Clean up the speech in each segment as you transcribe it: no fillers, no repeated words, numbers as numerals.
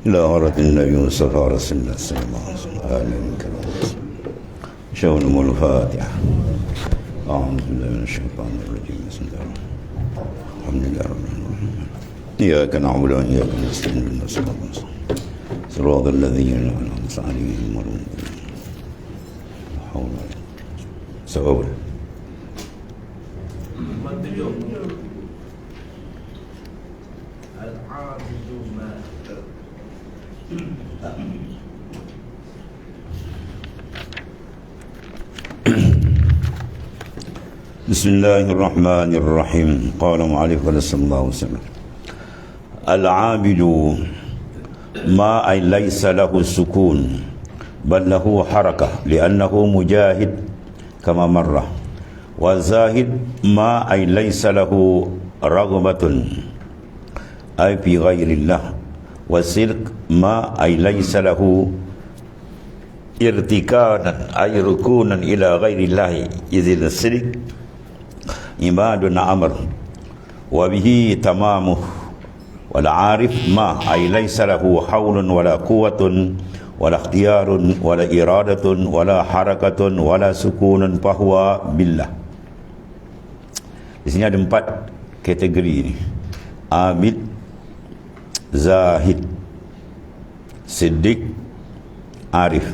إلى غرة النبي مصطفى رسول الله صلى الله عليه وسلم آمين كرام شاول الفاتحة. أعوذ بالله من الشيطان الرجيم. بسم الله الحمد لله رب العالمين. إياك نعبد وإياك نستعين اهدنا الصراط المستقيم صراط الذين أنعمت عليهم غير المغضوب عليهم ولا حول ولا قوة إلا بالله. بسم الله الرحمن الرحيم. قال مؤلف صلى الله عليه وسلم العابد ما أي ليس له سكون بل له حركة لأنه مجاهد كما مر. والزاهد ما أي ليس له رغبة أي في غير الله. والسلك ما أي ليس له ارتكانا أي ركونا إلى غير الله إذ السلك عباد أمر وبه تمامه. والعارف ما أي ليس له حول ولا قوة ولا اختيار ولا إرادة ولا حركة ولا سكون فهو بالله. Di sini ada 4 kategori ni. Abid, Zahid, Siddiq, Arif.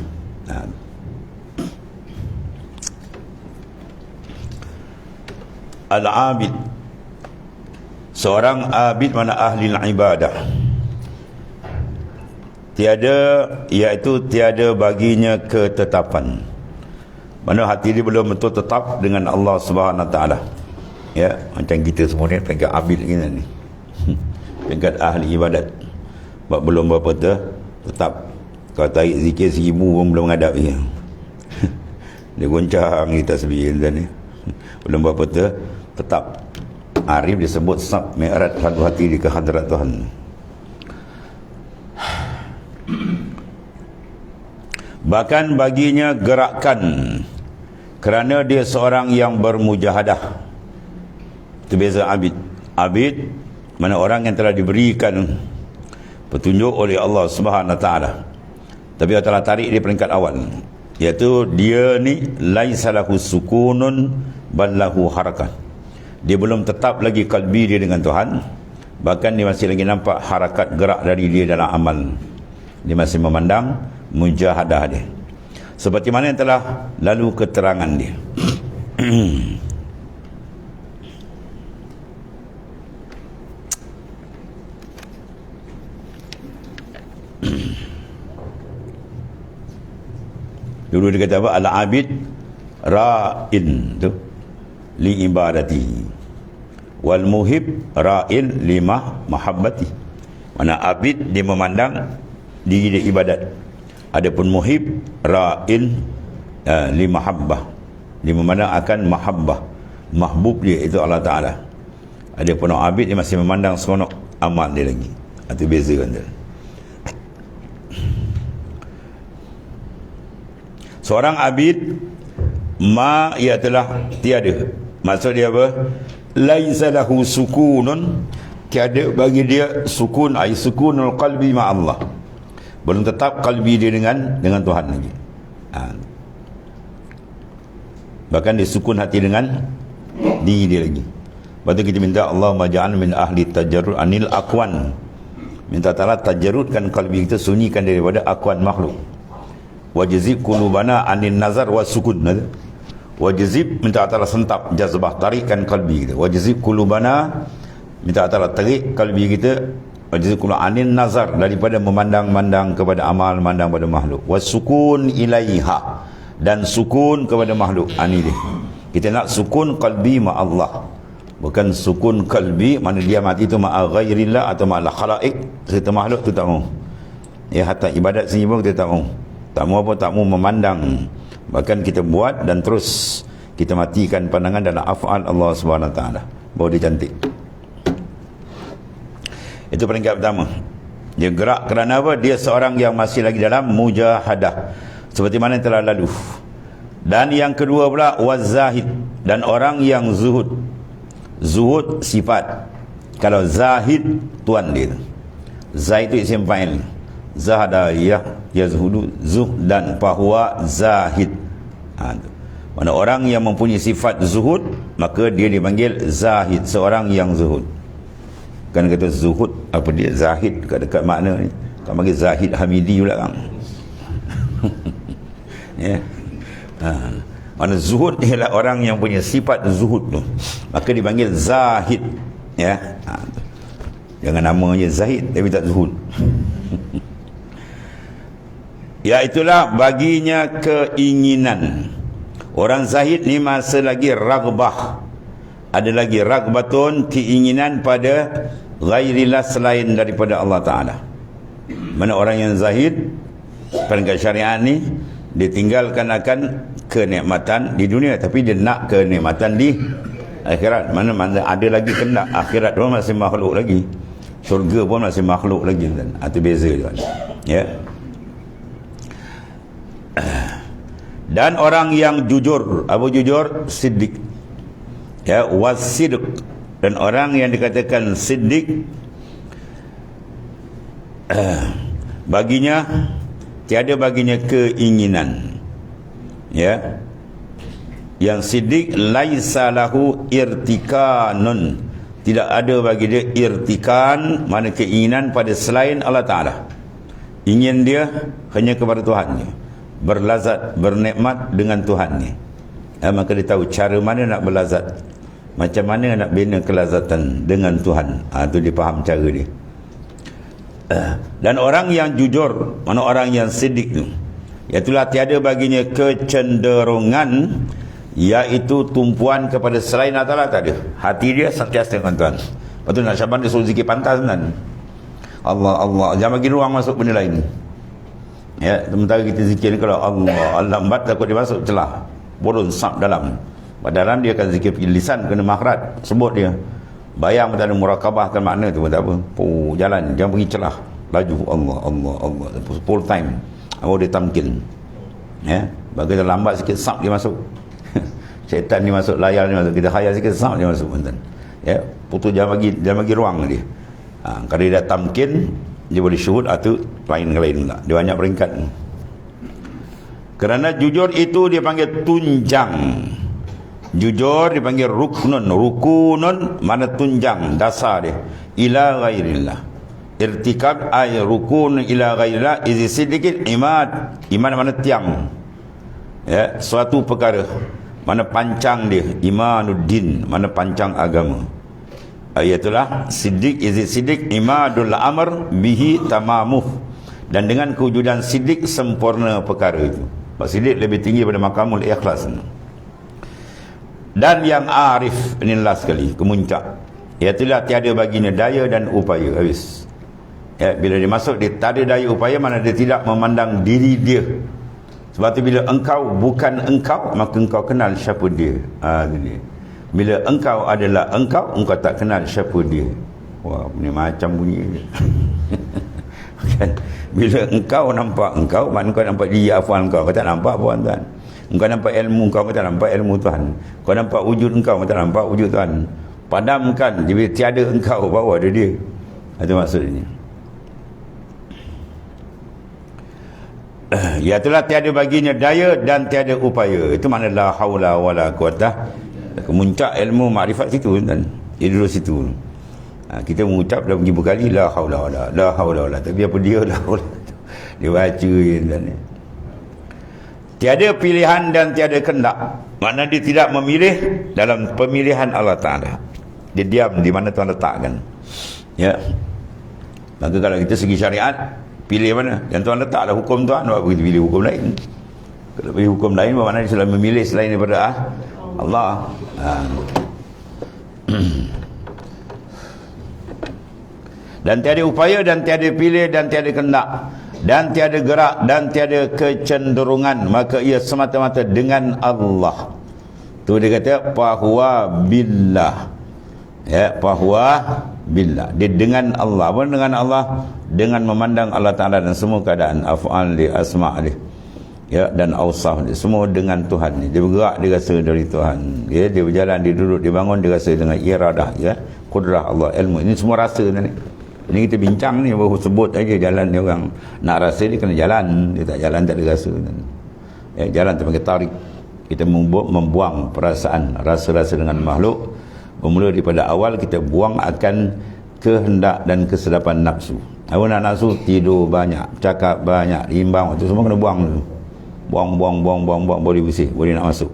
Al-Abid, seorang abid mana ahli ibadah, tiada, iaitu tiada baginya ketetapan, mana hati dia belum betul tetap dengan Allah Subhanahu Wa Taala. Ya, macam kita semua ni peringkat abid kita ni, peringkat ahli ibadat, belum berapa tetap. Kalau tarik zikir 1000 pun belum menghadap dia. Dia goncang kita tasbih dan ni belum berapa tetap. Arif disebut sab mi'raj satu hati di kehadrat Tuhan. Bahkan baginya gerakan kerana dia seorang yang bermujahadah. Itu beza abid. Abid mana orang yang telah diberikan petunjuk oleh Allah Subhanahu Wa Taala, tapi Allah Ta'ala tarik dia peringkat awal, iaitu dia ni laisa lahu sukunun bal lahu harakat. Dia belum tetap lagi kalbi dia dengan Tuhan, bahkan dia masih lagi nampak harakat gerak dari dia dalam amal. Dia masih memandang mujahadah dia, seperti mana yang telah lalu keterangan dia. Dulu dia kata apa? Al-abid ra'in tu li ibadati wal muhib ra'in lima mahabbati. Mana abid dia memandang diri dia ibadat, adapun muhib ra'in li mahabbah, dia memandang akan mahabbah, mahbub dia itu Allah Ta'ala. Adapun abid dia masih memandang seronok amal dia lagi. Itu beza kan dia. Seorang abid ma, ia telah tiada. Maksud dia apa? Laisa lahu sukunun, tiada bagi dia sukun, ai sukunul qalbi ma Allah. Belum tetap kalbi dia dengan Tuhan lagi. Bahkan dia sukun hati dengan diri dia lagi. Lepas tu kita minta Allah maja'al min ahli tajarrud anil aqwan. Minta ta'ala tajarrudkan kalbi kita, sunyikan daripada aqwan makhluk. Wajizib qulubana anin nazar wa sukun. Wajizib, minta Allah sentap jazbah, tarikkan kalbi kita. Wajizib qulubana, minta Allah tarik kalbi kita. Wajizib qulubana anin nazar, daripada memandang-mandang kepada amal, memandang pada makhluk. Wa sukun ilaiha, dan sukun kepada makhluk. Ini dia. Kita nak sukun kalbi ma Allah, bukan sukun kalbi mana dia mati itu ma'a ghairillah atau ma'al khalaik. Serta makhluk tu tak mau. Ya, hatta ibadat sendiri pun kita tak mau. Tak mau apa, tak mau memandang. Bahkan kita buat dan terus kita matikan pandangan dalam af'al Allah Subhanahu Wa Taala. Bahawa dia cantik. Itu peringkat pertama. Dia gerak kerana apa? Dia seorang yang masih lagi dalam mujahadah, seperti mana yang telah lalu. Dan yang kedua pula wazahid, dan orang yang zuhud. Zuhud sifat. Kalau zahid tuan dia. Zahid itu isim fa'il. zahada yazhudu zuhdan fahuwa zahid. Mana orang yang mempunyai sifat zuhud, maka dia dipanggil zahid, seorang yang zuhud. Kan kata zuhud, apa dia zahid dekat makna ni. Kan panggil Zahid Hamidi pula kan. Ya. Mana zuhud ialah orang yang punya sifat zuhud tu, maka dipanggil zahid. Ya. Jangan namanya Zahid tapi tak zuhud. Ya, itulah baginya keinginan. Orang zahid ni masa lagi ragbah. Ada lagi ragbatun, keinginan pada ghairillah, selain daripada Allah Ta'ala. Mana orang yang zahid pada syariat ni, dia tinggalkan akan kenikmatan di dunia, tapi dia nak kenikmatan di akhirat. Mana ada lagi kendak akhirat pun masih makhluk lagi, syurga pun masih makhluk lagi kan. Itu beza tuan. Ya. Dan orang yang jujur, apa jujur? Siddiq. Ya, wasidq. Dan orang yang dikatakan siddiq, baginya tiada baginya keinginan. Ya. Yang siddiq laisa lahu irtikanun, tidak ada bagi dia irtikan, mana keinginan pada selain Allah Ta'ala. Ingin dia hanya kepada Tuhannya, berlazat, bernikmat dengan Tuhannya. Maka dia tahu cara mana nak berlazat, macam mana nak bina kelazatan dengan Tuhan. Itu dia faham cara dia. Dan orang yang jujur, mana orang yang siddiq tu, iaitulah tiada baginya kecenderungan, iaitu tumpuan kepada selain Allah Ta'ala. Tak ada. Hati dia sentiasa dengan Tuhan. Lepas tu nak Syaban dia suruh zikir pantas kan, Allah, Allah, jangan bagi ruang masuk benda lain. Ya, sementara kita zikir ni, kalau Allah lambat, takut dia masuk celah, bodoh sap dalam. Padahal dia akan zikir lisan, kena mahrat, sebut dia. Bayang tak ada murakabahkan makna tu pun tak apa. Jalan, jangan pergi celah, laju Allah, Allah, Allah, full time. Baru dia tamkin. Ya, bagi dia lambat sikit, sap dia masuk. Syaitan ni masuk, layar ni masuk, kita khayal sikit, sap dia masuk. Ya, putus, jangan bagi ruang dia. Kalau dia dah tamkin, dia boleh syuhud, atau lain pula. Dia banyak peringkat. Kerana jujur itu dia panggil tunjang. Jujur dipanggil ruknun. Rukunun mana tunjang, dasar dia. Ila ghairillah. Irtikab ay rukun ila ghairillah izi sedikit imad. Iman mana tiang. Ya, suatu perkara. Mana pancang dia. Imanuddin, mana pancang agama. Iaitulah siddiq, izi siddiq imadul amr bihi tamamuh. Dan dengan kewujudan siddiq sempurna perkara itu. Siddiq lebih tinggi pada makamul ikhlas. Dan yang arif, ini last sekali, kemuncak, iaitulah tiada baginya daya dan upaya. Habis. Ya, bila dia masuk, dia tak ada daya upaya, mana dia tidak memandang diri dia. Sebab tu bila engkau bukan engkau, maka engkau kenal siapa dia. Dia. Bila engkau adalah engkau, engkau tak kenal siapa dia. Wah, ni macam bunyi dia. Kan? Bila engkau nampak engkau, maknanya kau nampak diri afal engkau. Kau tak nampak apa tuan. Engkau nampak ilmu engkau, kau tak nampak ilmu Tuhan. Kau nampak wujud engkau, kau tak nampak wujud Tuhan. Padamkan, bila tiada engkau, baru ada dia. Itu maksudnya. Iaitulah tiada baginya daya dan tiada upaya. Itu makna la haula wala quwwata. Kemuncak ilmu makrifat situ kan. Dia duduk situ. Kita mengucap dah berapa kali la haula wala, tapi apa dia la haula. Dia baca kan. Tiada pilihan dan tiada kendak. Makna dia tidak memilih dalam pemilihan Allah Ta'ala. Dia diam di mana Tuhan letakkan. Ya. Maka kalau kita segi syariat, pilih mana? Yang Tuhan letaklah hukum Tuhan, buat kita pilih hukum lain. Kalau pilih hukum lain, maknanya dia selalu memilih selain daripada Allah. Dan tiada upaya dan tiada pilih dan tiada kendak dan tiada gerak dan tiada kecenderungan, maka ia semata-mata dengan Allah. Tu dia kata fahuwa billah. Ya, fahuwa billah. Dia dengan Allah. Apa dengan Allah? Dengan memandang Allah Ta'ala dan semua keadaan, af'al dia, asma' dia, ya, dan awsaf dia, semua dengan Tuhan. Dia bergerak, dia rasa dari Tuhan. Ya, dia berjalan, dia duduk, dia bangun, dia rasa dengan iradah, ya, kudrah Allah, ilmu. Ini semua rasa ni. Ini kita bincang ni, baru sebut aja jalan ni. Orang nak rasa dia kena jalan, dia tak jalan tak ada rasa. Jalan tu panggil tarik. Kita membuang perasaan rasa-rasa dengan makhluk. Bermula daripada awal kita buang akan kehendak dan kesedapan nafsu. Awak nak nafsu tidur banyak, cakap banyak, imbang, itu semua kena buang dulu. Buang, boleh bersih, boleh nak masuk.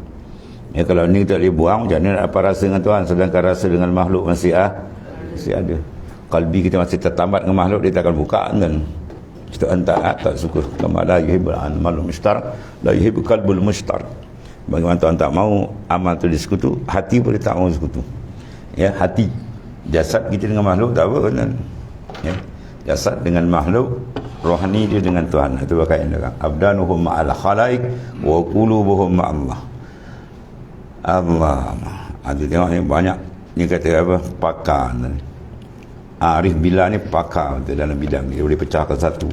Kalau ni tak boleh buang, macam mana nak dapat rasa dengan Tuhan, sedangkan rasa dengan makhluk masih ada. Kalbi kita masih tertambat dengan makhluk, dia tak akan buka kan. Kita tak suka. Kama la yuhibbul amal mustar, la yuhibbul qalbul mustar. Bagaimana Tuhan tak mau amal tu disekutu, hati boleh tak mau sekutu. Hati. Jasad kita dengan makhluk tak apa kan. Jasad dengan makhluk, rohani dia dengan Tuhan. Itu berkaitan dengan abdanuhum ma'al khalaik wa qulubuhum ma'allah. Allah. Ada tengok ni banyak ni kata apa? Pakar. Arif Billah ni pakar dalam bidang dia boleh pecahkan satu.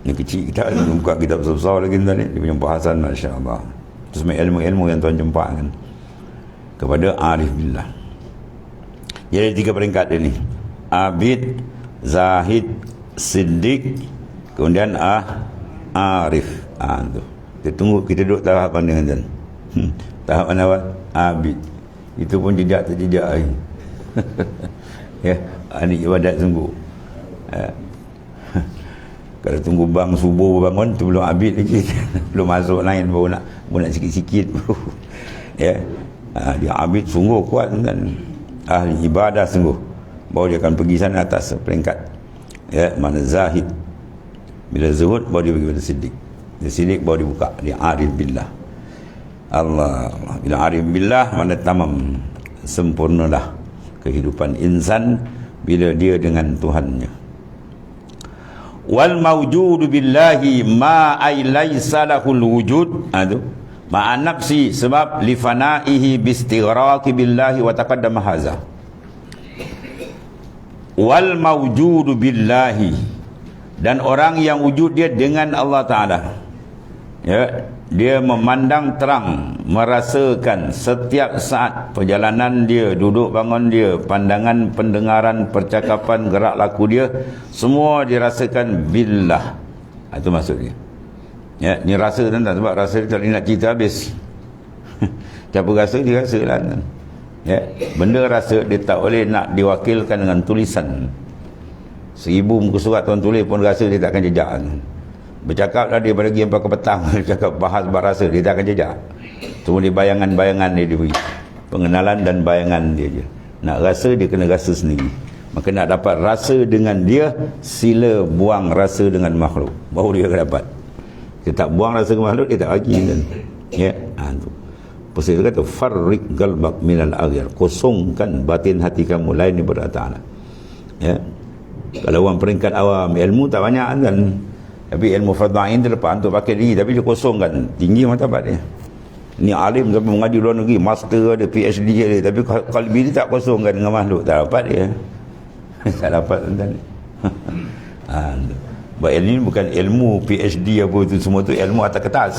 Ni kecil kita buka kitab besar lagi tadi, dia punya bahasan masya-Allah. Terus ilmu-ilmu yang Tuhan jempakkan kepada Arif Billah. Jadi 3 peringkat ini. Abid, Zahid, Siddiq, kemudian Arif. Tu. Kita tunggu, kita duduk tahap mana kan? Tahap mana awal? Abid. Itu pun jejak lagi. Ini ibadat sungguh. Kalau tunggu bang subuh bangun tu belum abid lagi. Belum masuk lain, baru nak sikit-sikit. Dia abid sungguh kuat kan. Ahli ibadah sungguh. Baru dia akan pergi sana atas peringkat. Mana zahid. Bila zuhud baru dia pergi pada siddiq. Dia siddiq baru dibuka. Dia arif billah. Allah. Bila arif billah mana tamam, sempurnalah kehidupan insan bila dia dengan Tuhannya. Wal mawjudu billahi ma ay laysa lahul wujud. Ma'a nafsi sebab li fanaihi bistighraqi billahi wa taqaddama haza. Wal mawjudu billahi, dan orang yang wujud dia dengan Allah Ta'ala, dia memandang terang, merasakan setiap saat perjalanan dia, duduk bangun dia, pandangan, pendengaran, percakapan, gerak laku dia, semua dirasakan billah. Itu maksud dia. Ni rasa tentang, sebab rasa dia tak nak cerita habis. Siapa rasa dia rasa lah kan. Benda rasa dia tak boleh nak diwakilkan dengan tulisan. 1000 muka surat tuan tulis pun rasa dia tak akan jejak. Bercakap lah dia pada pagi sampai ke petang, bercakap bahas rasa dia tak akan jejak. Cuma dia bayangan-bayangan dia beri, pengenalan dan bayangan dia je. Nak rasa dia kena rasa sendiri. Maka nak dapat rasa dengan dia, sila buang rasa dengan makhluk, baru dia akan dapat. Dia tak buang rasa dengan makhluk, dia tak bagi kan. Tu Pasal dia kata farriq qalbak minal aghir, kosongkan batin hati kamu lain daripada Ta'ala. Kalau orang peringkat awam ilmu tak banyak kan, tapi ilmu fardhain dia lepas untuk pakai diri, tapi dia kosongkan tinggi martabat dia. Ni alim sampai mengaji luar negeri, master ada, PhD ada, tapi kalbi dia tak kosongkan dengan makhluk, tak dapat dia. Tak dapat tuan-tuan. Sebab ini bukan ilmu PhD apa itu semua, tu ilmu atas kertas.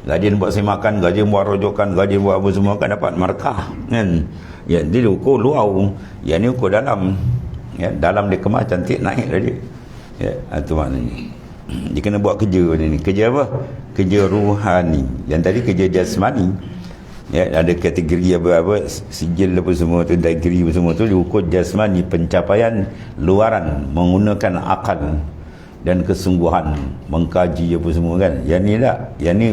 Gajian buat semakan, gajian buat rojokan, gajian buat apa semua kan dapat markah kan. Dia ukur luar, yang ni ukur dalam. Dalam dia kemas cantik, naik dah dia. Itu maknanya. Dia kena buat kerja ni. Kerja apa? Kerja ruhani. Yang tadi kerja jasmani. Ada kategori apa-apa, sijil apa semua tu, degree apa semua tu diukur jasmani, pencapaian luaran menggunakan akal dan kesungguhan, mengkaji apa semua kan. Yang ni tak, yang ni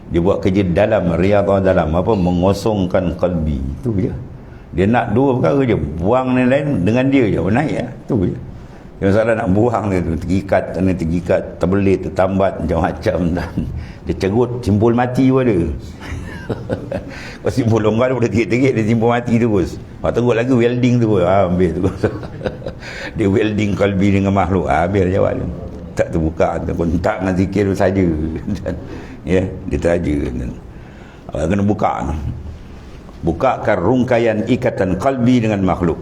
dia buat kerja dalam, riyadhah dalam, apa, mengosongkan kalbi. Itu je. Dia nak dua perkara je, buang yang lain dengan dia je, naik ya. Itu je. Yang salah nak buang dia tu, tergikat, terbelit, tertambat macam-macam, dan dia cerut, simpul mati pun ada. Kau simpul longgar dia boleh tegik-tegik, dia simpul mati tu bos. Teruk lagi welding tu bos, ambil tu bos. Dia welding kalbi dengan makhluk, ambil jawab tu. Tak terbuka, kontak dengan zikir saja. Dia teraja. Kena buka. Bukakan rungkaian ikatan kalbi dengan makhluk,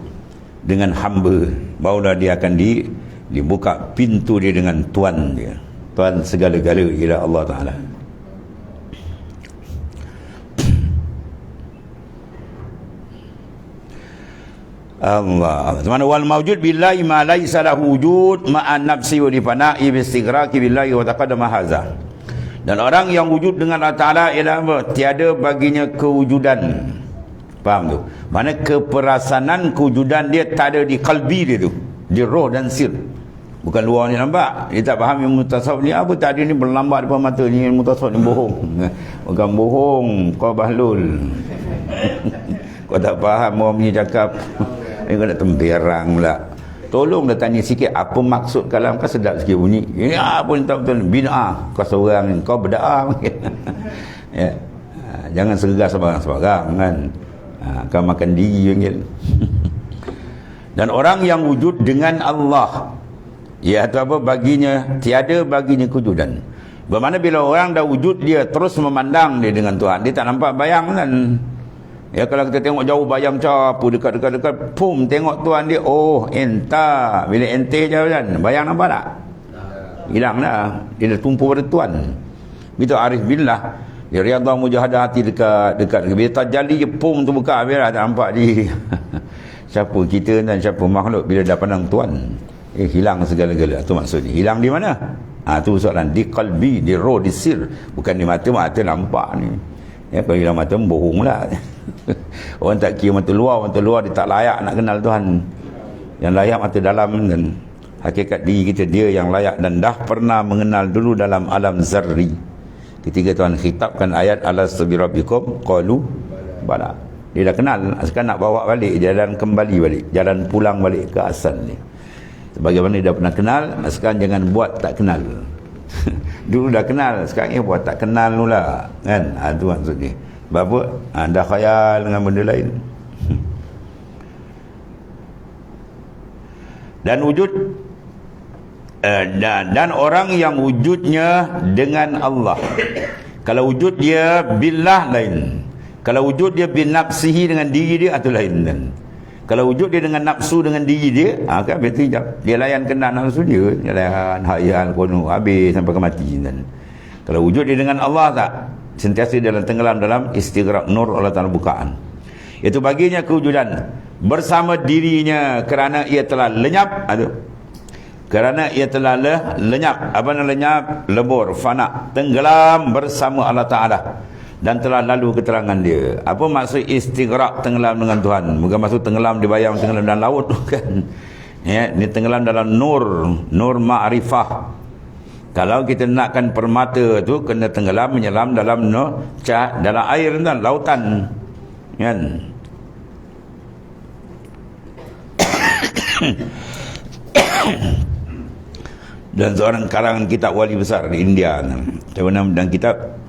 dengan hamba, barulah dia akan dibuka pintu dia dengan Tuan dia. Tuan segala-gala ialah Allah Ta'ala. Allah. Mana wal mawjud billahi ma laisa lahu wujud ma'an nafsi wa difana'i bi istighraqi billahi wa taqaddama hadza. Dan orang yang wujud dengan Allah Ta'ala ialah apa? Tiada baginya kewujudan. Faham tu? Mana keperasanan kewujudan dia tak ada di kalbi dia tu, di roh dan sir. Bukan luar ni nampak. Dia tak faham yang mutasawuf ni apa tadi ni berlambat depan mata ni, mutasawuf ni bohong. Bukan bohong, kau bahlul. Kau tak faham orang punya cakap. Kau nak temberang pula. Tolong dah tanya sikit apa maksud kalam kau, sedap sikit bunyi. Ini apa ni tak betul, bid'ah. Kau seorang ni, kau berda'ah. Ya. Jangan sergas sebarang-sebarang kan. Kau makan diri panggil. Dan orang yang wujud dengan Allah, ya atau apa, baginya tiada baginya kewujudan. Bermakna bila orang dah wujud, dia terus memandang dia dengan Tuhan. Dia tak nampak bayang kan. Ya, kalau kita tengok jauh bayang capu, dekat, pum, tengok Tuhan dia, oh entah. Bila ente je kan, bayang nampak tak? Hilang dah. Dia dah tumpu pada Tuhan. Begitu arif billah, dia riyadhah mujahadah hati dekat. Bila tajalli je, pum tu buka, biarlah tak nampak dia. Siapa kita dan siapa makhluk bila dah pandang Tuhan, hilang segala-gala. Itu maksudnya. Hilang di mana? Itu soalan. Di qalbi, di roh, di sir. Bukan di mata nampak ni. Ya, kalau hilang mata bohong lah. Orang tak kira mata luar dia tak layak nak kenal Tuhan. Yang layak mata dalam, dan hakikat diri kita dia yang layak dan dah pernah mengenal dulu dalam alam zarri. Ketika Tuhan khitabkan ayat alastu bi rabbikum qalu bala. Dia dah kenal. Sekarang nak bawa balik, jalan kembali balik, jalan pulang balik ke asal ni. Sebagaimana dia dah pernah kenal, sekarang jangan buat tak kenal. Dulu dah kenal, sekarang ni buat tak kenal pula kan. Itu maksudnya. Sebab apa? Anda khayal dengan benda lain. Dan wujud dan orang yang wujudnya dengan Allah, kalau wujud dia billah lain, kalau wujud dia bin nafsihi dengan diri dia, itu lain kan. Kalau wujud dia dengan nafsu, dengan diri dia, kan betul je. Dia layan kena nafsu dia, layan hayal kono habis sampai ke mati kan. Kalau wujud dia dengan Allah tak, sentiasa dalam tenggelam dalam istighraq nur Allah Ta'ala bukaan. Itu baginya kewujudan bersama dirinya kerana ia telah lenyap. Kerana ia telah lenyap. Apa nak lenyap? Lebur, fana, tenggelam bersama Allah Ta'ala. Dan telah lalu keterangan dia. Apa maksud istighraq, tenggelam dengan Tuhan? Bukan maksud tenggelam di bayang, tenggelam dalam laut kan. Ya, ini tenggelam dalam nur ma'rifah. Kalau kita nakkan permata tu kena tenggelam, menyelam dalam dalam air dan lautan kan. Dan seorang karangan kitab wali besar di India, dan kitab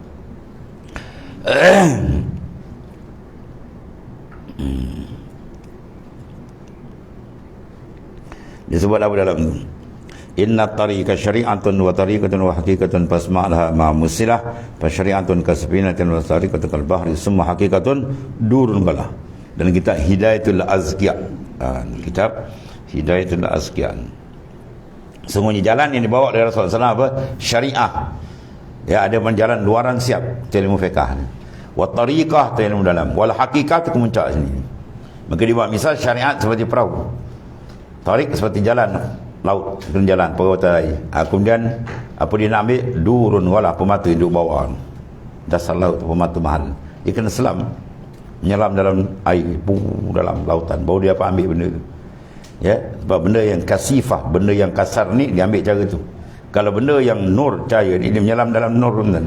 dia sebut apa dalam tu? Inna tariqa syari'atun wa tariqatun wa haqiqatun fasma'laha ma musilah fa syari'atun kasbinatin wa tariqatun kal bahri summa haqiqatun durun bala. Dan kitab Hidayatul Azkiya, kitab Hidayatul Azkiya. Semuanya jalan yang dibawa oleh Rasulullah SAW apa? Syariah. Ya, ada jalan luaran siap, ilmu fiqh. Wa tariqah, ilmu dalam. Wal haqiqat, kemuncak sini. Maka dibuat misal syariat seperti perahu, tariq seperti jalan laut, jalan perwata air. Kemudian apa dia nak ambil? Durun wala, pemata duduk bawah dasar laut, pemata mahal. Dia kena selam, menyelam dalam air, dalam lautan. Baru dia apa ambil benda tu. Ya, sebab benda yang kasifah, benda yang kasar ni dia ambil cara tu. Kalau benda yang nur, cahaya ni, dia menyelam dalam nur kan.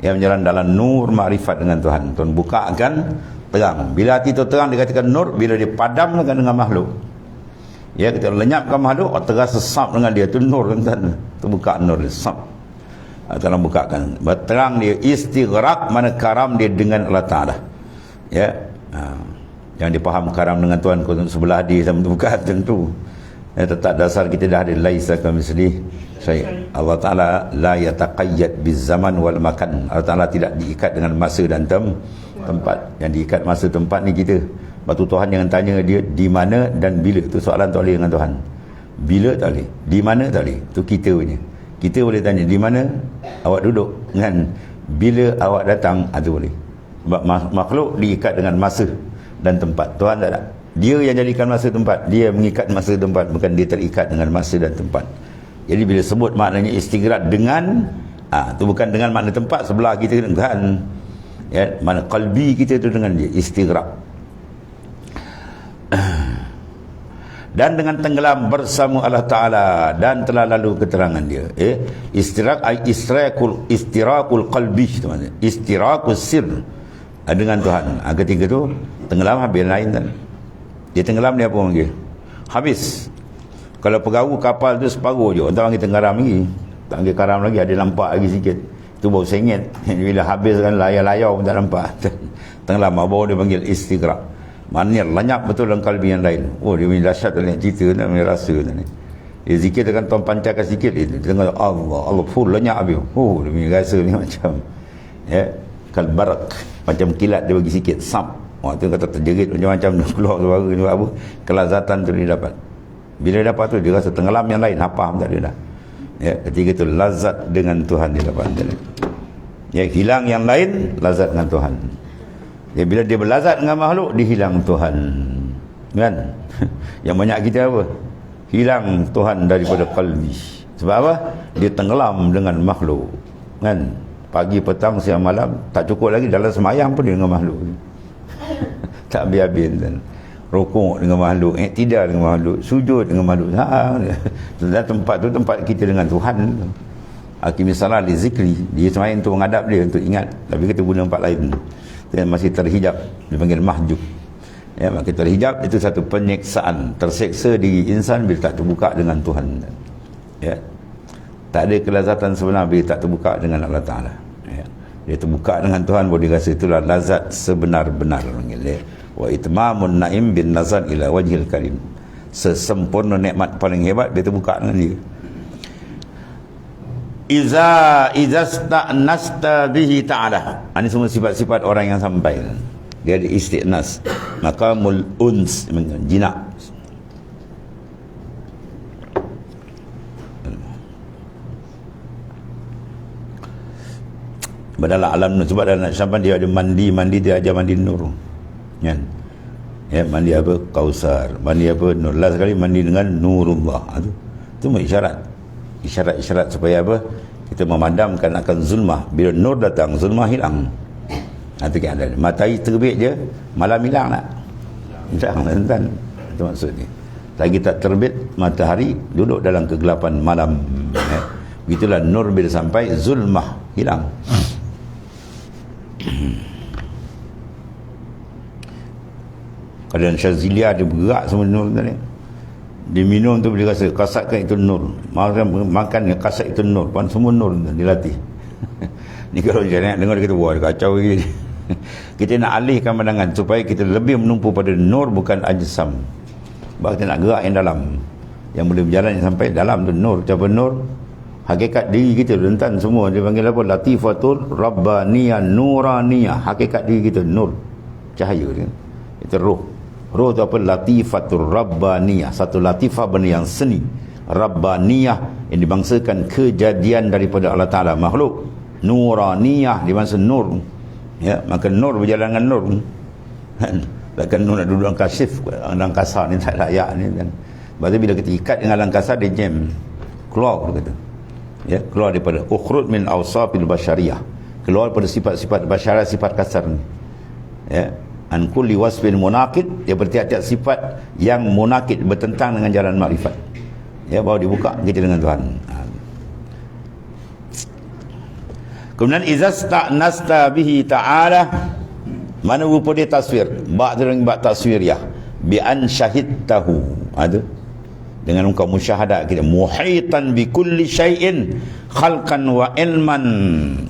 Dia menyelam dalam nur makrifat dengan Tuhan. Tuhan bukakan terang. Bila hati tu terang, dikatakan nur. Bila dia padamkan dengan makhluk, ya, kita lenyapkan makhluk, terasa sap dengan dia, tu nur kan. Tu buka nur dia, sap. Tuhan bukakan. Berterang dia istighraq, mana karam dia dengan Allah Ta'ala. Ya. Yang dipaham karam dengan Tuhan sebelah dia sama tu bukan tentu. Ya, tetap dasar kita dah ada laisa kamitslihi syai'. Allah Ta'ala la yataqayyad bizaman wal makan. Allah Ta'ala tidak diikat dengan masa dan tempat. Yang diikat masa tempat ni kita. Batu Tuhan jangan tanya dia di mana dan bila. Tu soalan tak boleh dengan Tuhan. Bila tak boleh, di mana tak boleh. Tu kita punya. Kita boleh tanya di mana awak duduk kan. Bila awak datang, itu boleh. Sebab makhluk diikat dengan masa dan tempat. Tuhan tak ada. Dia yang jadikan masa tempat, dia mengikat masa tempat, bukan dia terikat dengan masa dan tempat. Jadi bila sebut maknanya istighraq dengan tu bukan dengan makna tempat sebelah kita dengan ya, mana qalbi kita tu dengan dia istighraq. Dan dengan tenggelam bersama Allah Ta'ala, dan telah lalu keterangan dia istiraq ay istiraqul qalbi tu maksudnya istiraqus sir dengan Tuhan. Ketika tu tenggelam habis lain kan. Dia tenggelam dia apa panggil? Habis. Kalau perahu kapal tu separuh je, orang panggil tenggelam lagi, tak panggil karam lagi, ada nampak lagi sikit, tu baru sengit. Bila habis kan layar-layar pun tak nampak. Tenggelam baru dia panggil istighraq. Maknanya lenyap betul dalam kalbi yang lain. Oh, dia punya dahsyat dalam cerita nak punya rasa ni. Dia zikir dengan tuan pancarkan sikit, dia dengar Allah full lenyap habis. Oh, dia punya rasa ni macam kalbarak, macam kilat dia bagi sikit sam. Tu kata terjerit macam-macam keluar suara ni apa, kelazatan tu dia dapat. Bila dia dapat tu dia rasa tenggelam yang lain, apa tak dia dah. Ketika tu lazat dengan Tuhan dia dapat. Hilang yang lain, lazat dengan Tuhan. Bila dia berlazat dengan makhluk, dia hilang Tuhan. Kan? Yang banyak kita apa? Hilang Tuhan daripada qalbi. Sebab apa? Dia tenggelam dengan makhluk. Kan? Pagi, petang, siang, malam, tak cukup lagi dalam semayang pun dia dengan makhluk. Tak habis-habis kan? Rukuk dengan makhluk, iktidal dengan makhluk, sujud dengan makhluk. Dan tempat tu tempat kita dengan Tuhan. Misalnya di zikri, dia semayang untuk menghadap dia, untuk ingat. Tapi kita guna tempat lain. Dia masih terhijab, dipanggil mahjub. Maka terhijab itu satu penyeksaan, terseksa diri insan bila tak terbuka dengan Tuhan. Tak ada kelazatan sebenar bila tak terbuka dengan Allah Ta'ala. Dia terbuka dengan Tuhan, baru dia rasa itulah lazat sebenar-benar. Wa itmamun na'im bin nazar ila wajhil karim. Sesempurna nikmat paling hebat dia terbuka dengan dia. Iza sta'nasta bihi ta'ala. Ini semua sifat-sifat orang yang sampai. Dia ada istiqnas, maqamul uns, jinak. Badalah alam nur. Sebab dalam Syamban dia ada mandi dia ajar mandi nur. Kan? Mandi apa? Kausar. Mandi apa? Nur. Last sekali mandi dengan nurullah. Itu isyarat supaya apa? Kita memadamkan akan zulmah. Bila nur datang, zulmah hilang. Itu keadaan. Matahari terbit je, malam hilang tak? Hilang, tuan. Itu maksudnya. Lagi tak terbit, matahari duduk dalam kegelapan malam. Begitulah nur bila sampai, zulmah hilang. Keadaan Syazilia dia bergerak semua nur tadi. Dia minum tu dia rasa kasatkan itu nur. Makan kasat itu nur. Pan semua nur dilatih. Ni kalau jangan dengar kita buat kacau lagi. Kita nak alihkan pandangan supaya kita lebih menumpu pada nur, bukan ajsam. Sebab kita nak gerak yang dalam, yang boleh berjalan yang sampai dalam tu nur. Siapa nur? Hakikat diri kita rentan semua. Dia panggil apa? Latifatul Rabbaniyah Nuraniyah. Hakikat diri kita nur, cahaya dia. Itu roh. Roh tu apa? Latifatul Rabbaniyah. Satu latifah benda yang seni. Rabbaniyah yang dibangsakan kejadian daripada Allah Ta'ala. Makhluk. Nuraniyah dibangsa nur. Maka nur berjalan dengan nur. Takkan nur nak duduk dalam kasif, dalam kasar ni tak layak ni kan. Sebab tu bila kita ikat dengan alam kasar, dia jam. Keluar kata. Keluar daripada ukhruj min awsafil basyariyah. Keluar daripada sifat-sifat basyariyah, sifat kasar ni. An kulli wasfin munaqid, dia bertiap-tiap sifat yang munaqid, bertentang dengan jalan makrifat. Baru dibuka kita dengan Tuhan. Kemudian iza sta'nasta bihi ta'ala, mana rupa dia taswir, bak taswir ya, bi an syahidtahu. Ada dengan engkau musyahadat kita, muhitan bi kulli syai'in khalqan wa ilman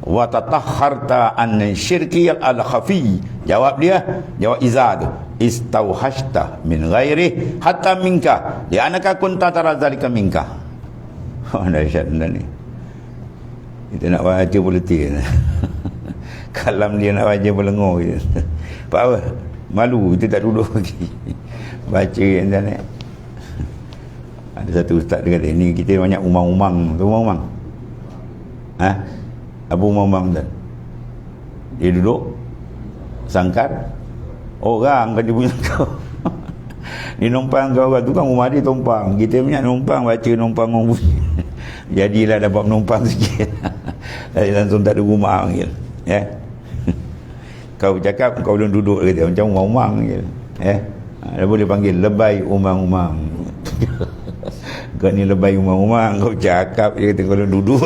wa tatahharta an syirki al khafi. Jawab iza tu, istauhashta min ghairi hatta minka li anaka kunta tara zalika minka. Dahsyat benda ni. Kita nak baca politik. Kalam dia nak baca berlengur je. Apa? Malu kita tak duduk lagi. Baca yang sana. Ada satu ustaz dia kata, ini kita banyak umang-umang. Tu umang-umang. Apa umang-umang tu? Dia duduk sangkar orang kan dia punya kau. Dia numpang ke orang tu kan rumah dia tumpang. Kita punya numpang baca numpang orang bunyi. Jadilah dapat menumpang sikit. Jadi langsung tak ada rumah panggil. Ya. Kau cakap kau belum duduk kata macam umang-umang je. Dia boleh panggil lebay umang-umang. Kau ni lebay umang-umang, kau cakap dia kata kau belum duduk.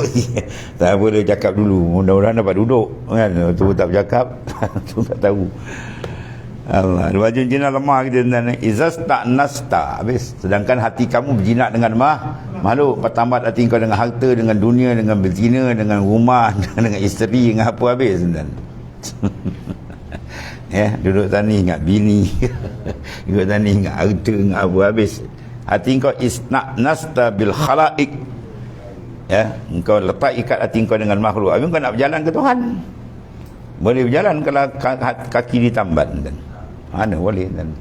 Tak boleh cakap dulu. Mudah-mudahan dapat duduk kan. Tu tak bercakap. Tu tak tahu. Allah. Baju jinak lemah kita tentang izas tak nasta habis. Sedangkan hati kamu berjinak dengan makhluk. Pertambat hati kau dengan harta, dengan dunia, dengan berzina, dengan rumah, dengan isteri, dengan apa habis tentang. Duduk tani ingat bini. Duduk tani ingat harta, ingat apa habis. Hati kau isnak nasta bil khalaik. Engkau letak ikat hati kau dengan makhluk. Habis kau nak berjalan ke Tuhan. Boleh berjalan kalau kaki ditambat kan. Mana boleh kan.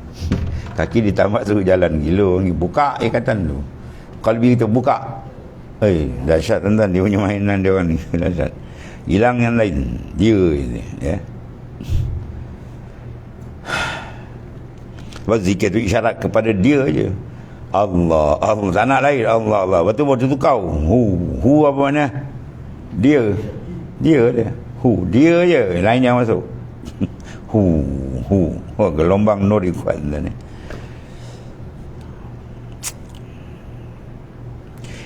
Kaki ditambat suruh jalan gila ni. Buka ikatan tu. Kalbi kita buka. Dahsyat tuan-tuan dia punya mainan dia orang ni. Dahsyat. Hilang yang lain. Dia ni sebab zikir tu isyarat kepada dia je. Allah, Allah, tak nak lain. Allah, Allah. Betul tu kau. Hu apa mana? Dia. Dia. Dia je. Lain yang masuk. Hu. Oh, gelombang nur kuat ni.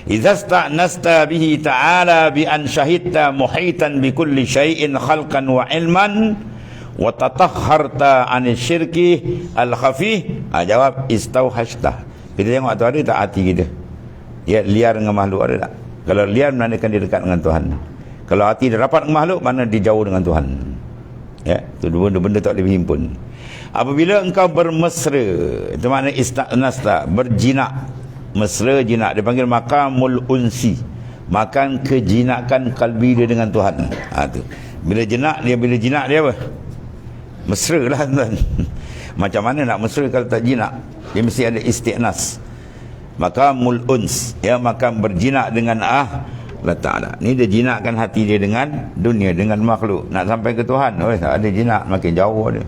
Idza sta'nasta bihi ta'ala bi an syahidta muhitan bi kulli syai'in khalqan wa ilman wa tatahharta 'anil syirki al-khafih. Jawab istauhashta. Kita tengok tu ada tak hati kita? Dia liar dengan makhluk ada tak? Kalau liar menandakan dia dekat dengan Tuhan. Kalau hati dia rapat dengan makhluk, mana dia jauh dengan Tuhan. Tu dua benda tak boleh berhimpun. Apabila engkau bermesra, itu makna istanasta, berjinak. Mesra jinak dia panggil makamul unsi. Makan kejinakan kalbi dia dengan Tuhan. Tu. Bila jinak dia apa? Mesra lah tuan. Macam mana nak mesra kalau tak jinak? Dia mesti ada istiqnas. Makamul uns, makam berjinak dengan Allah Ta'ala. Ni dia jinakkan hati dia dengan dunia, dengan makhluk. Nak sampai ke Tuhan, tak ada jinak, makin jauh dia.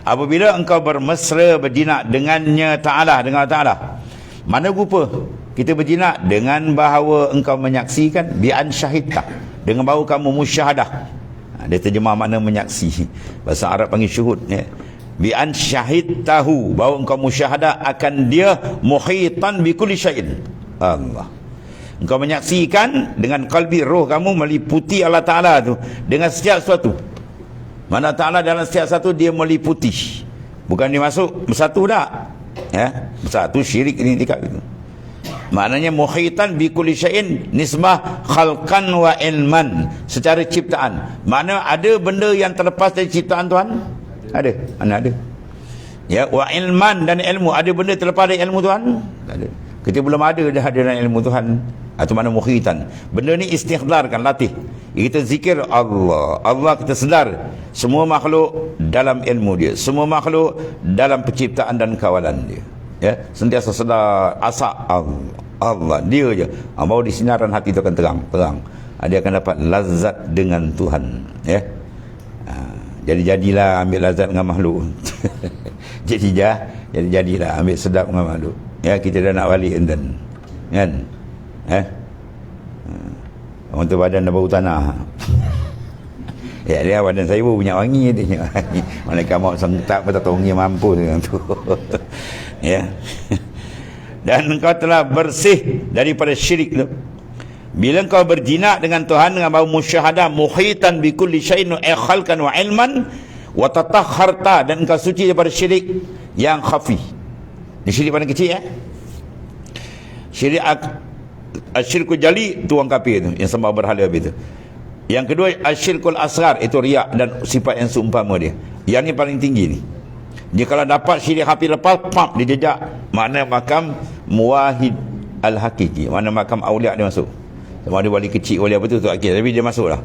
Apabila engkau bermesra berjinak dengannya Ta'ala, dengan Ta'ala, mana rupa kita berjinak? Dengan bahawa engkau menyaksikan bi'an syahidta, dengan bahawa kamu musyahadah. Dia terjemah makna menyaksi. Bahasa Arab panggil syuhud. Bi'an syahidtahu, bahawa engkau musyahadah akan dia muhitan bi kulli syai'in. Allah. Engkau menyaksikan dengan kalbi roh kamu meliputi Allah Ta'ala tu dengan setiap sesuatu. Mana Ta'ala dalam setiap satu dia meliputi. Bukan dia masuk bersatu tak? Bersatu syirik ini dekat itu. Maknanya muhitan bi kulli syai'in nisbah khalqan wa ilman, secara ciptaan. Mana ada benda yang terlepas dari ciptaan Tuhan? Ada. Mana ada? Wa ilman, dan ilmu. Ada benda terlepas dari ilmu Tuhan? Tak ada. Kita belum ada dah ada dalam ilmu Tuhan. Itu mana muhitan. Benda ni istighdarkan, latih. Kita zikir Allah. Allah kita sedar semua makhluk dalam ilmu dia. Semua makhluk dalam penciptaan dan kawalan dia. Sentiasa sedar asak Allah. Dia je. Baru di sinaran hati itu akan terang. Dia akan dapat lazat dengan Tuhan. Jadi-jadilah ambil lazat dengan makhluk. Jadi-jadilah ambil sedap dengan makhluk. Kita dah nak balik enten. Kan? Orang tu badan dah bau tanah. Dia badan saya pun punya wangi dia. Malaikat maut sengtak pun tak tahu wangi mampu dengan tu. Dan engkau telah bersih daripada syirik tu. Bila engkau berjinak dengan Tuhan dengan bau musyahadah muhitan bi kulli syai'in khalqan wa ilman wa tatahharta, dan engkau suci daripada syirik yang khafi. Ini syirik paling kecil Syirik asyirkul jali tu orang kafir tu yang sembah berhala itu. Yang kedua asyirkul asghar, itu riak dan sifat yang seumpama dia. Yang ni paling tinggi ni. Dia kalau dapat syirik khafi lepas dia jejak, makna makam muwahhid al-haqiqi, mana makam aulia dia masuk. Sama ada wali kecil, wali apa tu akhir, tapi dia masuk lah.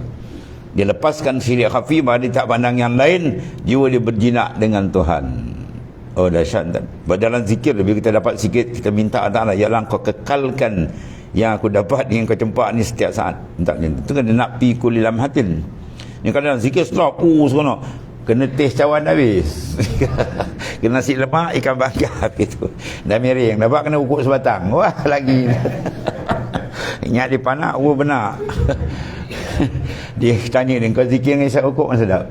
Dia lepaskan syirik khafi, dia tak pandang yang lain, jiwa dia berjinak dengan Tuhan. Dahsyat. Dalam zikir, bila kita dapat sikit, kita minta Allah, ya Allah kau kekalkan yang aku dapat yang kau cempak ni setiap saat. Minta macam tu. Itu kan dia nak pi kulli lamhatin. Ni kalau dalam zikir stop seronok. kena teh cawan habis. Kena nasi lemak, ikan bakar gitu. Dah miring, dapat kena ukur sebatang. Wah, lagi. Ingat dia panak, benar. Dia tanya dia, kau zikir dengan isap ukur kan sedap?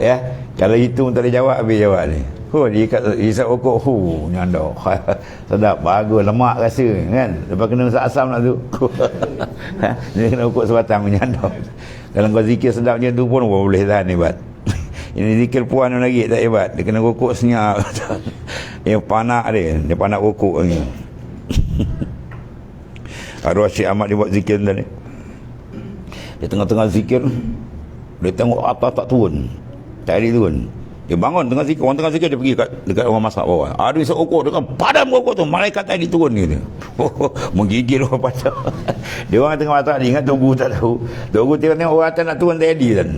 Ya, kalau itu tak boleh jawab, habis jawab ni. Dia isap ukur, nyandok. Sedap, bagus, lemak rasa kan. Lepas kena masak asam nak tu. Dia kena ukur sebatang, nyandok. Kalau kau zikir sedap macam tu pun boleh tahan hebat. Ini zikir puan lagi tak hebat. Dia kena rokok senyap. Dia panak dia panak rokok ni. Arwah Syekh Ahmad dia buat zikir tadi. Dia tengah-tengah zikir, dia tengok atas tak turun, tak ada turun. Dia bangun tengah zikir, orang tengah zikir, dia pergi dekat orang masak bawah. Ada isap rokok, dia kan padam rokok tu, malaikat tadi turun gitu. Menggigil orang padam. Dia orang tengah masak, dia ingat tunggu tak tahu. Tunggu tengok orang atas nak turun tak ada kan.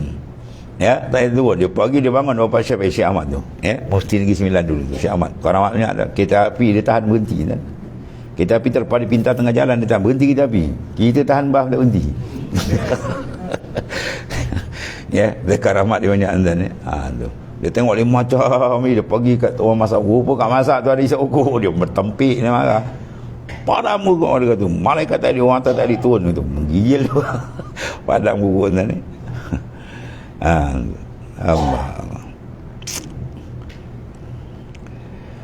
Ya, tak ada turun. Dia pagi dia bangun bapak Syekh Ahmad tu. Ya, mesti Negeri Sembilan dulu tu Syekh Ahmad. Karamatnya ada kereta api dia tahan berhenti kan. Kereta api terpada pintar tengah jalan, dia tahan berhenti kereta api. Kita tahan bah tak berhenti. Ya, dia karamat dia banyak andan ni. Tu. Dia tengok dia macam ni, dia pergi kat orang masak. Rupa kat masak tu ada isap ukur, dia bertempik dia marah. Padam ukur dia kata, malaikat tadi orang atas tadi turun tu. Menggigil tu. Padam ukur ni. Allah.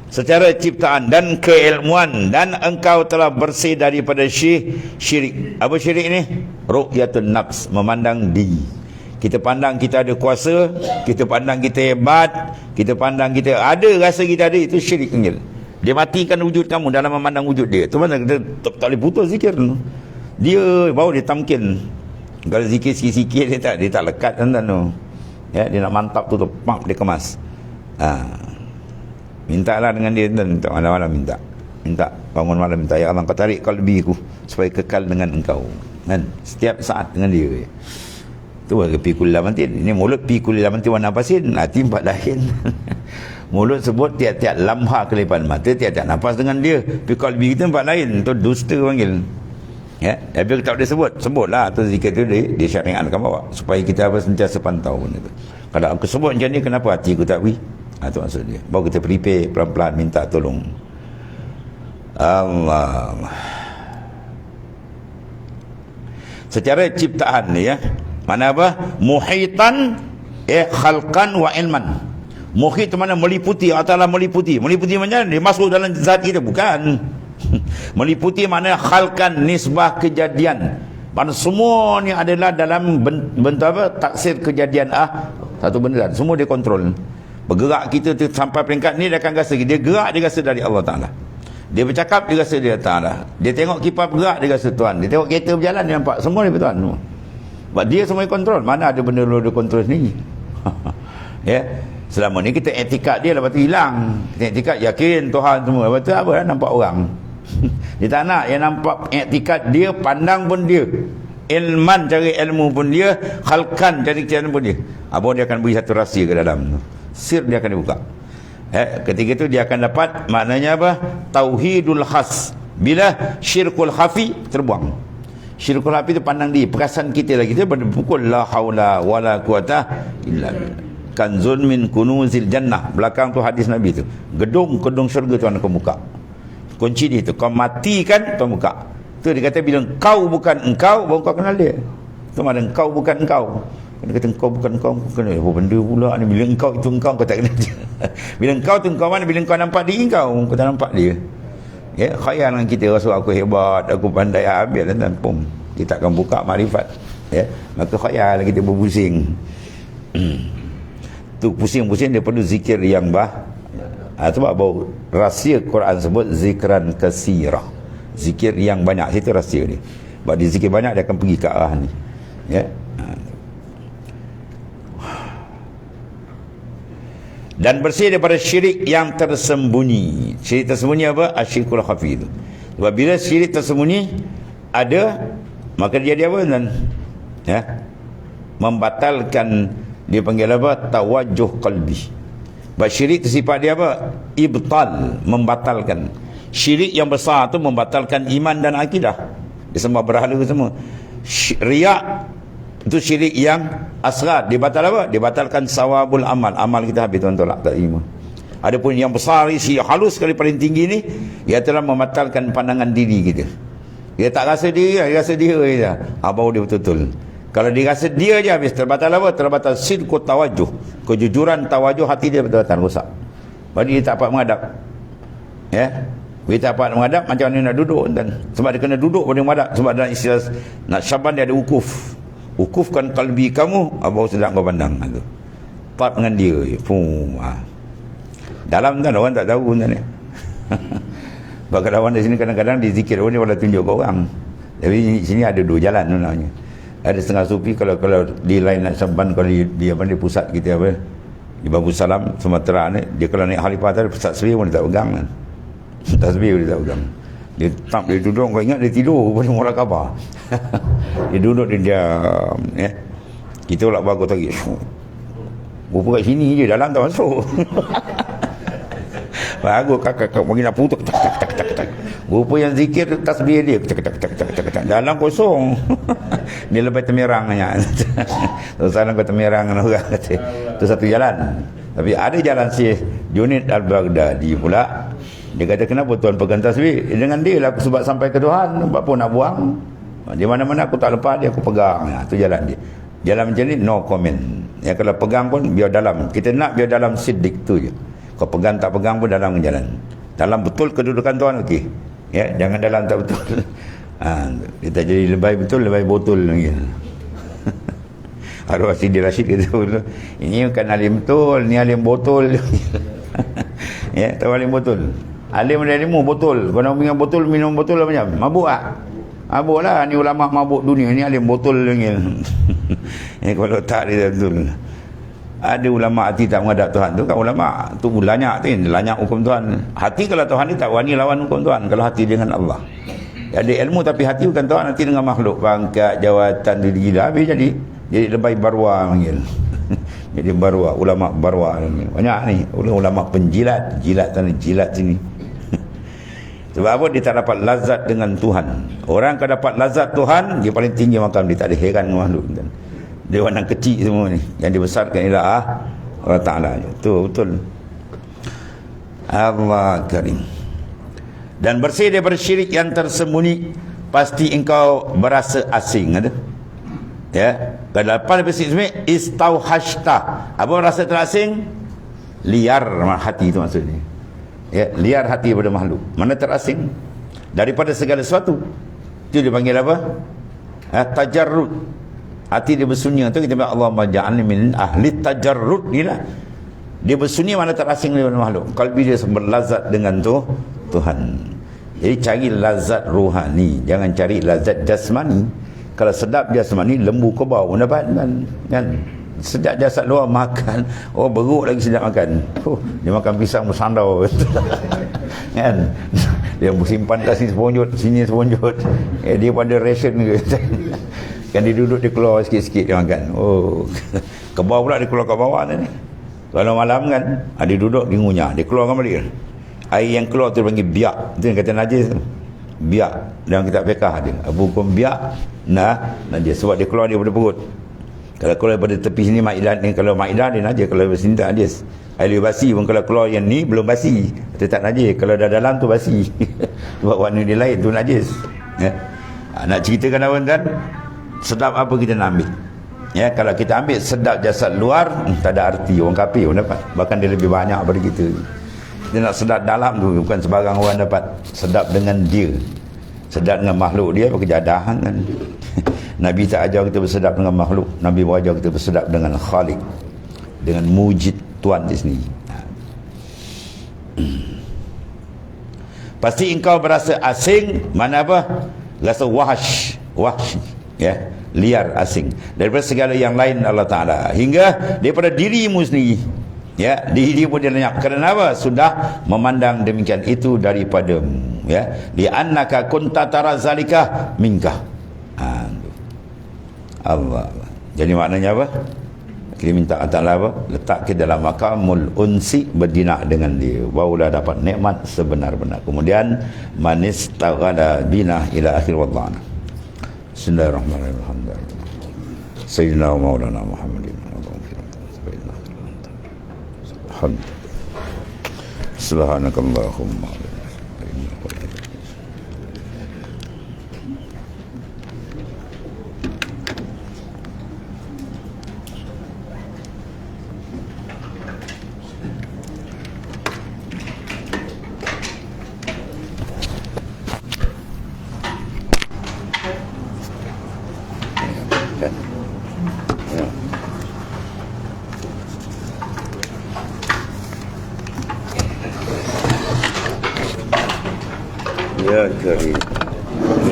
Secara ciptaan dan keilmuan, dan engkau telah bersih daripada syirik. Apa syirik ni? Ru'yatun nafs, memandang diri. Kita pandang kita ada kuasa, kita pandang kita hebat, kita pandang kita ada, rasa kita ada, itu syirik kengil. Dia matikan wujud kamu dalam memandang wujud dia. Tu mana kita tak boleh putus zikir tu. Dia baru dia tamkin. Kalau zikir sikit-sikit dia tak lekat kan tu. Ya, dia nak mantap tu pap dia kemas. Mintalah dengan dia dan malam-malam minta bangun malam minta, ya Allah kau tarik kalbiku supaya kekal dengan engkau kan, setiap saat dengan dia. Tu pikul lamantin. Ini mulut pikul lamantin wa nafasin, hati empat lain. Mulut sebut tiap-tiap lamha kelipan mata, tiap-tiap nafas dengan dia. Kalbi kita empat lain, tu dusta panggil. Ya, tapi tak boleh sebutlah tu zikir tu dia syariatkan bawa supaya kita sentiasa pantau benda tu. Kalau aku sebut macam ni, kenapa hati aku tak pergi? Itu maksud dia. Baru kita prepare pelan-pelan minta tolong. Allah. Secara ciptaan ni ya. Mana apa? Muhitan khalqan wa ilman. Muhit mana meliputi, Allah Ta'ala meliputi. Meliputi macam dia masuk dalam zat kita, bukan. Meliputi mana khalqan, nisbah kejadian. Mana semua ni adalah dalam bentuk apa? Taksir kejadian satu benda. Semua dia kontrol. Bergerak kita tu sampai peringkat ni, dia akan rasa. Dia gerak, dia rasa dari Allah Ta'ala. Dia bercakap, dia rasa dia Ta'ala. Dia tengok kipas bergerak, dia rasa Tuhan. Dia tengok kereta berjalan, dia nampak. Semua dia Tuhan. Sebab dia semua kontrol. Mana ada benda lu dia kontrol sendiri. Ya. Selama ni kita etikat dia, lepas tu hilang. Kita etikat yakin Tuhan semua. Lepas tu apa dah nampak orang. Dia tak nak yang nampak etikat dia, pandang pun dia. Ilman cari ilmu pun dia, khalqan cari kejadian pun dia. Abang dia akan beri satu rahsia ke dalam tu. Sir dia akan dibuka. Ketika itu dia akan dapat maknanya apa? Tauhidul khas. Bila syirkul khafi terbuang. Syirkul khafi itu pandang dia, perasaan kita lagi. Kita berpukul la haula wala quwata illa billah. Kanzun min kunuzil jannah. Belakang tu hadis Nabi tu. Gedung syurga Tuhan akan buka. Kunci dia tu. Kau matikan, Tuhan buka. Tu dia kata bila engkau bukan engkau, baru kau kenal dia. Tu mana engkau bukan engkau. Dia kata engkau bukan engkau, kena apa benda pula ni. Bila engkau itu engkau, kau tak kenal dia. Bila engkau tu engkau mana, bila engkau nampak diri kau tak nampak dia. Ya, khayal dengan kita rasa aku hebat, aku pandai, habis dan pum. Kita akan buka makrifat. Ya, maka khayal kita berpusing. Tu pusing-pusing dia perlu zikir yang sebab bahawa rahsia Quran sebut zikran kasirah. Zikir yang banyak, itu rahsia dia. Sebab dia zikir banyak, dia akan pergi ke arah ni. Ya. Dan bersih daripada syirik yang tersembunyi. Syirik tersembunyi apa? Asyirkul khafi itu. Sebab bila syirik tersembunyi ada, maka dia apa? Dan membatalkan, dia panggil apa? Tawajjuh qalbi. Sebab syirik itu sifat dia apa? Ibtal, membatalkan. Syirik yang besar tu membatalkan iman dan akidah. Dia sembah berhala semua. Riak Itu syirik yang asghar. Dia batal apa? Dia batalkan sawabul amal. Amal kita habis, tuan tolak tak terima. Adapun yang besar, isi halus sekali paling tinggi ni, ia telah membatalkan pandangan diri kita. Dia tak rasa dia, dia rasa dia je. Baru dia betul-betul. Kalau dia rasa dia je habis, terbatal apa? Terbatal sidqut tawajuh. Kejujuran tawajuh hati dia betul-betul rosak. Jadi dia tak dapat menghadap. Ya. Dia tak dapat menghadap, macam mana nak duduk. Dan sebab dia kena duduk pada menghadap. Sebab dalam istilah nak syaban dia ada wukuf. Wukufkan kalbi kamu, baru sedap kau pandang. Part dengan dia. Dalam kan orang tak tahu kan. Bahkan kawan di sini kadang-kadang dizikir orang ni pada tunjuk ke orang. Tapi sini ada dua jalan namanya. Ada setengah sufi kalau di lain nak Saban, kalau di apa di pusat kita apa di Babu Salam Sumatera ni, dia kalau naik khalifah tadi pusat tasbih pun dia tak pegang kan. Tasbih dia tak pegang. Dia duduk, kau ingat dia tidur pada murah khabar. Dia duduk dia diam ya. Kita pula bagus lagi. Rupa kat sini je, dalam tak masuk. Bagus kakak bagi nak putus tak. Rupa yang zikir tasbih dia tak. Dalam kosong. Dia lepas temerang nya. Terus salam kata temerang orang kata. Itu satu jalan. Tapi ada jalan Syekh Junaid Al-Baghdadi pula. Dia kata kenapa tuan pegang tasbih? Dengan dia lah sebab sampai ke Tuhan, apa pun nak buang. Di mana-mana aku tak lepas dia, aku pegang. Itu jalan dia. Jalan macam ni no comment. Ya, kalau pegang pun biar dalam. Kita nak biar dalam siddiq tu je. Kau pegang tak pegang pun dalam jalan. Dalam betul kedudukan tuan okey. Ya, jangan dalam tak betul. Dia tak jadi lebay betul, lebay botol lagi. Arwah Sidi Rashid kata ini bukan alim betul, ni alim botol. Ya, tahu alim botol. Alim dan ilmu botol. Kau nak minum botol, minum botol apa macam? Mabuk tak? Mabuk lah. Ni ulama mabuk dunia. Ni alim botol lagi. Ya, kalau tak dia betul. Ada ulama hati tak menghadap Tuhan tu kan ulama. Tu lanyak tu. Lanyak hukum Tuhan. Hati kalau Tuhan ni tak wani lawan hukum Tuhan. Kalau hati dengan Allah. Ada ilmu tapi hati bukan Tuhan. Hati dengan makhluk. Pangkat, jawatan, diri gila. Habis jadi lebay barwa panggil. Jadi barwa. Ulama barwa. Banyak ni. Ulama penjilat. Jilat sana, jilat sini. Sebab apa? Dia tak dapat lazat dengan Tuhan. Orang kalau dapat lazat Tuhan, dia paling tinggi makam. Dia tak ada heran dengan makhluk. Dia orang kecil semua ni. Yang dibesarkan ialah Allah Ta'ala. Itu betul. Allah Karim. Dan bersih daripada syirik yang tersembunyi. Pasti engkau berasa asing. Ada? Ya. Ke-8 bersih sebenarnya. Istauhashta. Apa rasa terasing? Liar hati itu maksudnya. Ya, liar hati pada makhluk. Mana terasing daripada segala sesuatu. Itu dipanggil apa? Tajarrud. Hati dia bersunyi. Itu kita bilang Allahumma ja'alni min ahli tajarrud. Inilah dia bersunyi, mana terasing daripada makhluk. Kalbi dia berlazat dengan Tuhan. Jadi cari lazat rohani, jangan cari lazat jasmani. Kalau sedap jasmani, lembu kebau pun dapat kan. Sedap jasad luar makan, beruk lagi sedap makan. Dia makan pisang bersandau. Kan? Dia simpan kat sini seponjot. Dia pada ration ke. Kan dia duduk, dia keluar sikit-sikit dia makan. Kebau pula dia keluar kat bawah ni. Kalau malam kan, dia duduk, dia ngunyah, dia keluarkan balik. Air yang keluar tu panggil biak. Itu yang kata najis tu. Biak. Dalam kitab fiqh dia. Hukum biak najis. Sebab dia keluar daripada perut. Kalau keluar daripada tepi sini ma'idah ni, kalau ma'idah dia najis, kalau daripada sini tak najis. Air basi pun kalau keluar yang ni belum basi, dia tak najis. Kalau dah dalam tu basi. Sebab warna dia lain tu najis. Ya. Nak ceritakan apa tuan? Sedap apa kita nak ambil? Ya, kalau kita ambil sedap jasad luar, tak ada arti. Orang kafir pun dapat. Bahkan dia lebih banyak daripada kita. Dia nak sedap dalam tu, bukan sebarang orang dapat. Sedap dengan dia. Sedap dengan makhluk dia, kejadahan kan. Nabi tak ajar kita bersedap dengan makhluk. Nabi ajar kita bersedap dengan Khalik, dengan mujid Tuhan di sini. Pasti engkau berasa asing. Mana apa? Rasa wahsh, ya, liar, asing daripada segala yang lain Allah Ta'ala, hingga daripada dirimu sendiri. Ya, diri pun dia lenyap. Kerana apa? Sudah memandang demikian itu daripadamu. Ya, li annaka kunta tara zalika minka. Allah. Jadi maknanya apa? Kita minta Allah apa? Letak kita dalam makamul unsi, berdinak dengan dia, barulah dapat nikmat sebenar-benar. Kemudian manis taghala bina ila akhir wadana. Bismillahirrahmanirrahim. Sayyidina wa maulana Muhammadin Subhanakallahumma ya karim.